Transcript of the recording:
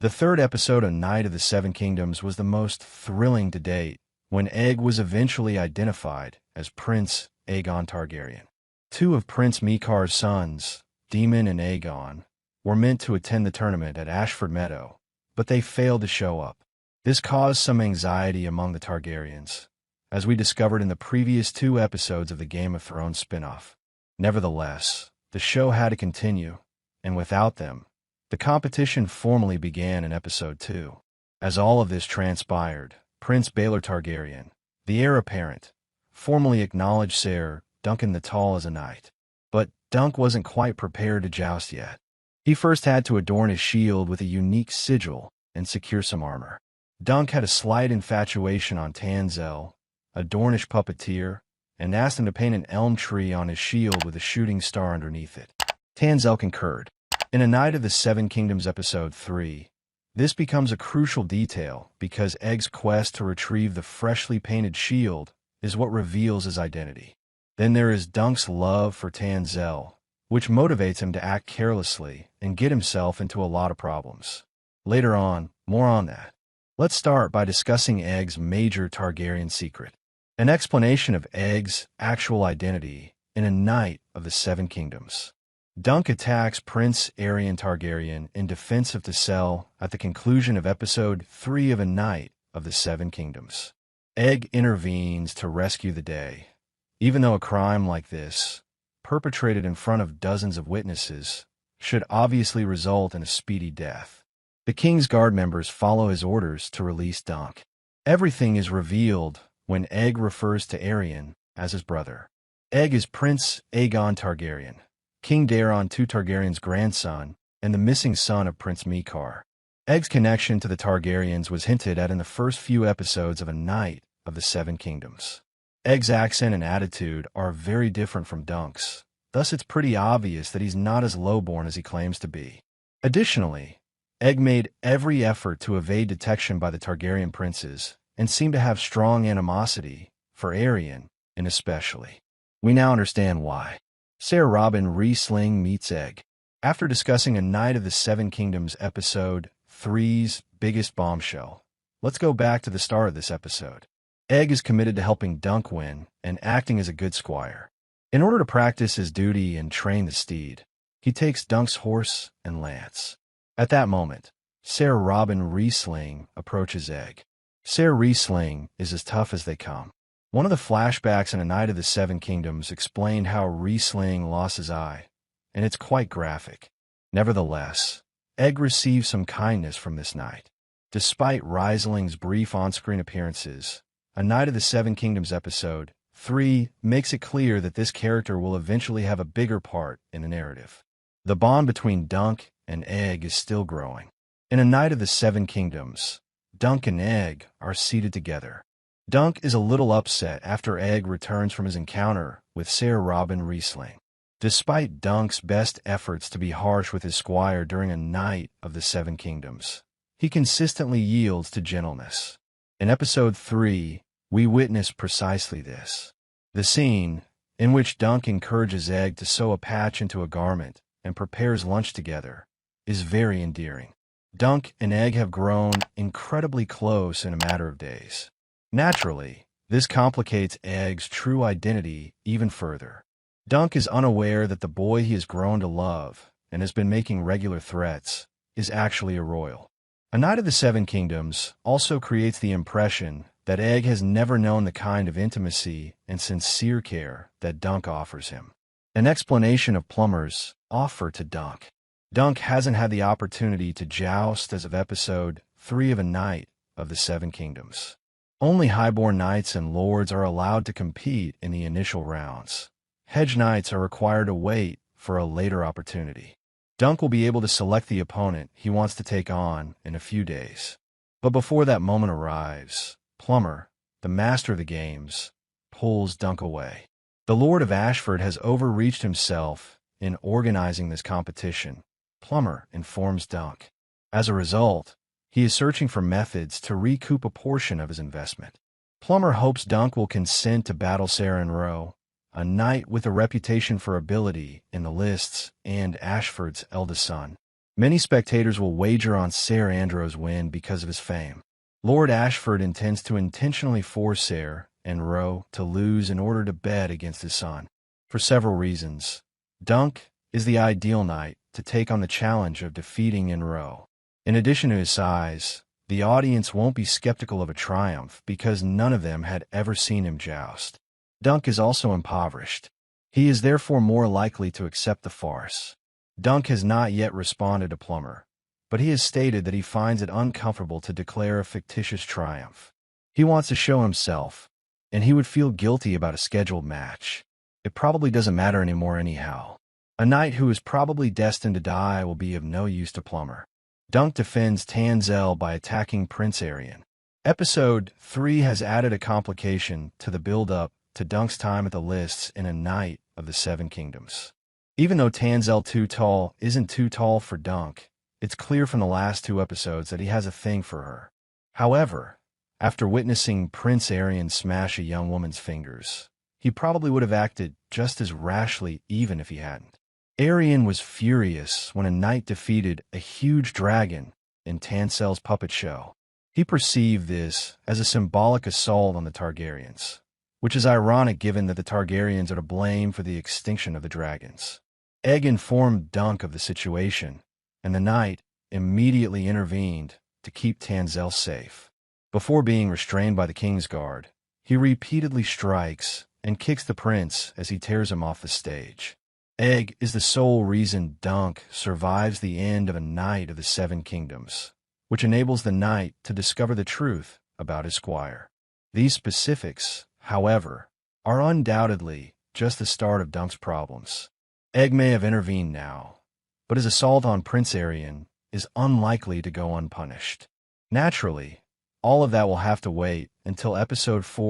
The third episode of Night of the Seven Kingdoms was the most thrilling to date, when Aeg was eventually identified as Prince Aegon Targaryen. Two of Prince Maekar's sons, Daemon and Aegon, were meant to attend the tournament at Ashford Meadow, but they failed to show up. This caused some anxiety among the Targaryens, as we discovered in the previous 2 episodes of the Game of Thrones spin-off. Nevertheless, the show had to continue, and without them, the competition formally began in Episode 2. As all of this transpired, Prince Baelor Targaryen, the heir apparent, formally acknowledged Ser Duncan the Tall as a knight. But Dunk wasn't quite prepared to joust yet. He first had to adorn his shield with a unique sigil and secure some armor. Dunk had a slight infatuation on Taselle, a Dornish puppeteer, and asked him to paint an elm tree on his shield with a shooting star underneath it. Taselle concurred. In A Night of the Seven Kingdoms Episode 3, this becomes a crucial detail because Aeg's quest to retrieve the freshly painted shield is what reveals his identity. Then there is Dunk's love for Taselle, which motivates him to act carelessly and get himself into a lot of problems. Later on, more on that. Let's start by discussing Aeg's major Targaryen secret, an explanation of Aeg's actual identity in A Night of the Seven Kingdoms. Dunk attacks Prince Aerion Targaryen in defense of Taselle at the conclusion of Episode 3 of A Night of the Seven Kingdoms. Aeg intervenes to rescue the day, even though a crime like this, perpetrated in front of dozens of witnesses, should obviously result in a speedy death. The King's Guard members follow his orders to release Dunk. Everything is revealed when Aeg refers to Aerion as his brother. Aeg is Prince Aegon Targaryen, King Daeron II Targaryen's grandson, and the missing son of Prince Maekar. Aeg's connection to the Targaryens was hinted at in the first few episodes of A Night of the Seven Kingdoms. Aeg's accent and attitude are very different from Dunk's, thus it's pretty obvious that he's not as lowborn as he claims to be. Additionally, Aeg made every effort to evade detection by the Targaryen princes and seemed to have strong animosity for Aerion, and especially. We now understand why. Ser Robin Riesling meets Aeg. After discussing A Night of the Seven Kingdoms Episode 3's biggest bombshell, let's go back to the start of this episode. Aeg is committed to helping Dunk win and acting as a good squire. In order to practice his duty and train the steed, he takes Dunk's horse and lance. At that moment, Ser Robin Riesling approaches Aeg. Ser Riesling is as tough as they come. One of the flashbacks in A Night of the Seven Kingdoms explained how Riesling lost his eye, and it's quite graphic. Nevertheless, Aeg receives some kindness from this knight. Despite Riesling's brief on-screen appearances, A Night of the Seven Kingdoms Episode 3 makes it clear that this character will eventually have a bigger part in the narrative. The bond between Dunk and Aeg is still growing. In A Night of the Seven Kingdoms, Dunk and Aeg are seated together. Dunk is a little upset after Aeg returns from his encounter with Ser Robin Riesling. Despite Dunk's best efforts to be harsh with his squire during A Night of the Seven Kingdoms, he consistently yields to gentleness. In Episode 3, we witness precisely this. The scene, in which Dunk encourages Aeg to sew a patch into a garment and prepares lunch together, is very endearing. Dunk and Aeg have grown incredibly close in a matter of days. Naturally, this complicates Aeg's true identity even further. Dunk is unaware that the boy he has grown to love and has been making regular threats is actually a royal. A Night of the Seven Kingdoms also creates the impression that Aeg has never known the kind of intimacy and sincere care that Dunk offers him. An explanation of Plummer's offer to Dunk. Dunk hasn't had the opportunity to joust as of Episode 3 of A Night of the Seven Kingdoms. Only highborn knights and lords are allowed to compete in the initial rounds. Hedge knights are required to wait for a later opportunity. Dunk will be able to select the opponent he wants to take on in a few days. But before that moment arrives, Plummer, the master of the games, pulls Dunk away. The Lord of Ashford has overreached himself in organizing this competition, Plummer informs Dunk. As a result, he is searching for methods to recoup a portion of his investment. Plummer hopes Dunk will consent to battle Saren Rowe, a knight with a reputation for ability in the lists and Ashford's eldest son. Many spectators will wager on Ser Andro's win because of his fame. Lord Ashford intends to intentionally force Ser and Ro to lose in order to bet against his son. For several reasons, Dunk is the ideal knight to take on the challenge of defeating Ro. In addition to his size, the audience won't be skeptical of a triumph because none of them had ever seen him joust. Dunk is also impoverished. He is therefore more likely to accept the farce. Dunk has not yet responded to Plummer, but he has stated that he finds it uncomfortable to declare a fictitious triumph. He wants to show himself, and he would feel guilty about a scheduled match. It probably doesn't matter anymore anyhow. A knight who is probably destined to die will be of no use to Plummer. Dunk defends Taselle by attacking Prince Aerion. Episode 3 has added a complication to the build-up to Dunk's time at the lists in A Knight of the Seven Kingdoms. Even though Taselle Too Tall isn't too tall for Dunk, it's clear from the last 2 episodes that he has a thing for her. However, after witnessing Prince Aerion smash a young woman's fingers, he probably would have acted just as rashly even if he hadn't. Aerion was furious when a knight defeated a huge dragon in Tanselle's puppet show. He perceived this as a symbolic assault on the Targaryens, which is ironic given that the Targaryens are to blame for the extinction of the dragons. Egg informed Dunk of the situation, and the knight immediately intervened to keep Taselle safe. Before being restrained by the King's Guard, he repeatedly strikes and kicks the prince as he tears him off the stage. Egg is the sole reason Dunk survives the end of A Knight of the Seven Kingdoms, which enables the knight to discover the truth about his squire. These specifics, however, are undoubtedly just the start of Dunk's problems. Egg may have intervened now, but his assault on Prince Aerion is unlikely to go unpunished. Naturally, all of that will have to wait until episode 4